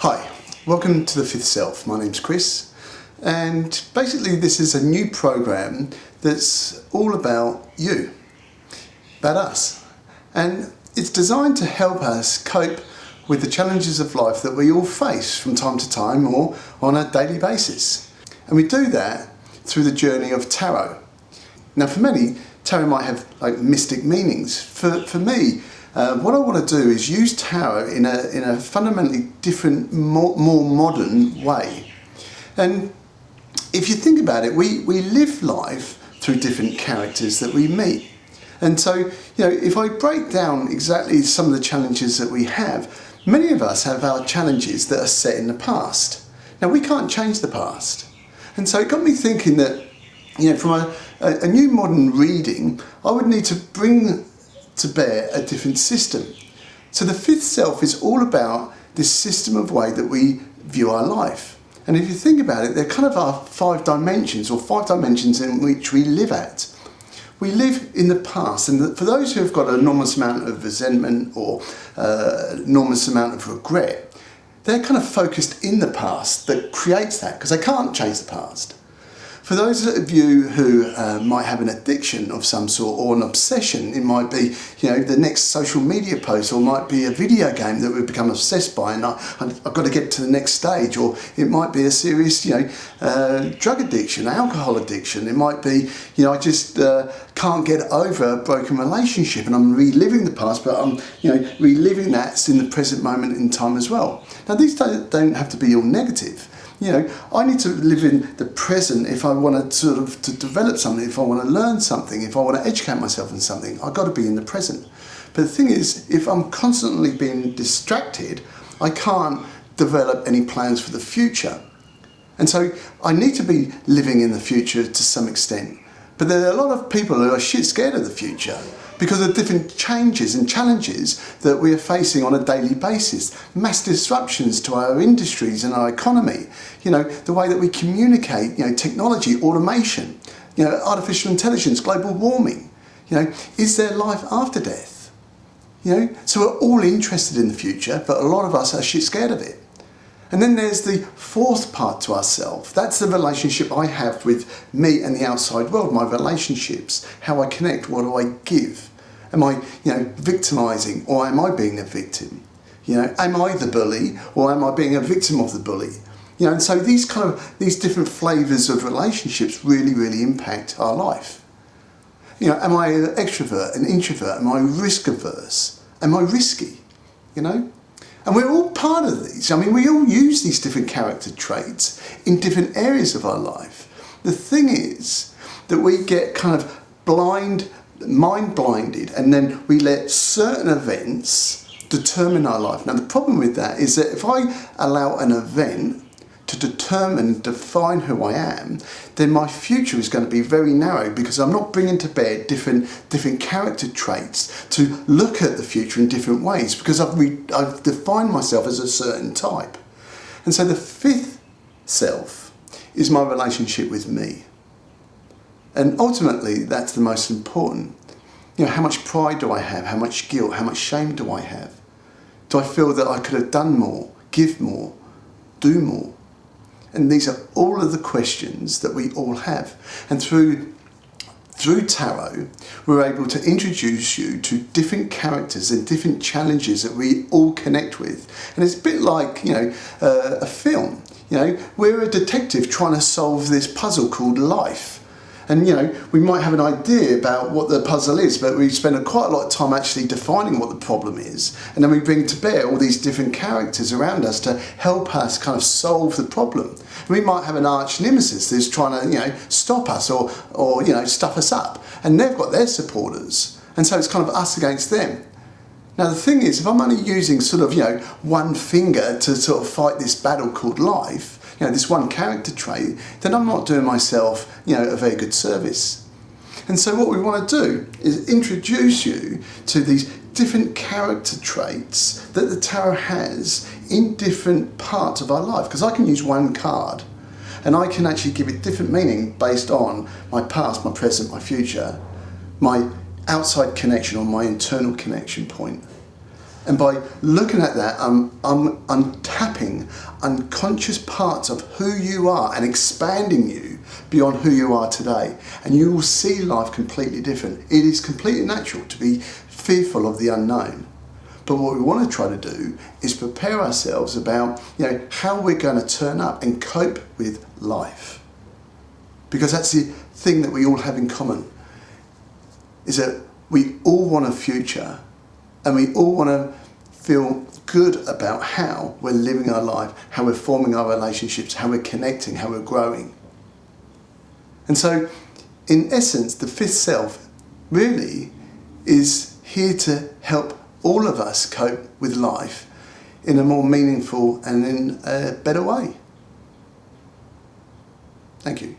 Hi, welcome to The Fifth Self. My name's Chris, and basically this is a new program that's all about you, about us, and it's designed to help us cope with the challenges of life that we all face from time to time or on a daily basis. And we do that through the journey of tarot. Now for many, tarot might have mystic meanings. For me, what I want to do is use tarot in a fundamentally different, more modern way. And if you think about it, we live life through different characters that we meet. And so, if I break down exactly some of the challenges that we have, many of us have our challenges that are set in the past. Now, we can't change the past. And so it got me thinking that, from a new modern reading, I would need to bring to bear a different system. So the fifth self is all about this system of way that we view our life. And if you think about it, they're kind of our five dimensions in which we live at. We live in the past, and for those who have got an enormous amount of resentment or enormous amount of regret, they're kind of focused in the past that creates that, because they can't change the past. For those of you who might have an addiction of some sort or an obsession, it might be, the next social media post, or might be a video game that we've become obsessed by and I've got to get to the next stage, or it might be a serious, drug addiction, alcohol addiction. It might be, I just can't get over a broken relationship and I'm reliving the past, but I'm, reliving that in the present moment in time as well. Now these don't have to be all negative. I need to live in the present if I want to develop something, if I want to learn something, if I want to educate myself in something, I've got to be in the present. But the thing is, if I'm constantly being distracted, I can't develop any plans for the future. And so I need to be living in the future to some extent. But there are a lot of people who are shit scared of the future because of different changes and challenges that we are facing on a daily basis. Mass disruptions to our industries and our economy, the way that we communicate, technology, automation, artificial intelligence, global warming. Is there life after death? So we're all interested in the future, but a lot of us are shit scared of it. And then there's the fourth part to ourselves. That's the relationship I have with me and the outside world, my relationships, how I connect, what do I give? Am I, victimizing, or am I being a victim? Am I the bully, or am I being a victim of the bully? And so these different flavors of relationships really, really impact our life. Am I an extrovert, an introvert? Am I risk averse? Am I risky? And we're all part of these. We all use these different character traits in different areas of our life. The thing is that we get kind of mind blinded, and then we let certain events determine our life. Now the problem with that is that if I allow an event to define who I am, then my future is going to be very narrow, because I'm not bringing to bear different character traits to look at the future in different ways, because I've defined myself as a certain type. And so the fifth self is my relationship with me. And ultimately, that's the most important. How much pride do I have? How much guilt? How much shame do I have? Do I feel that I could have done more, give more, do more? And these are all of the questions that we all have. And through tarot, we're able to introduce you to different characters and different challenges that we all connect with. And it's a bit like, a film. We're a detective trying to solve this puzzle called life. And, we might have an idea about what the puzzle is, but we spend quite a lot of time actually defining what the problem is. And then we bring to bear all these different characters around us to help us kind of solve the problem. We might have an arch nemesis that's trying to, stop us or stuff us up. And they've got their supporters. And so it's kind of us against them. Now the thing is, if I'm only using one finger to sort of fight this battle called life, this one character trait, then I'm not doing myself, a very good service. And so what we want to do is introduce you to these different character traits that the tarot has in different parts of our life. Because I can use one card and I can actually give it different meaning based on my past, my present, my future, my outside connection or my internal connection point. And by looking at that, I'm tapping unconscious parts of who you are and expanding you beyond who you are today. And you will see life completely different. It is completely natural to be fearful of the unknown. But what we want to try to do is prepare ourselves about, how we're going to turn up and cope with life. Because that's the thing that we all have in common, is that we all want a future and we all want to feel good about how we're living our life, how we're forming our relationships, how we're connecting, how we're growing. And so, in essence, the fifth self really is here to help all of us cope with life in a more meaningful and in a better way. Thank you.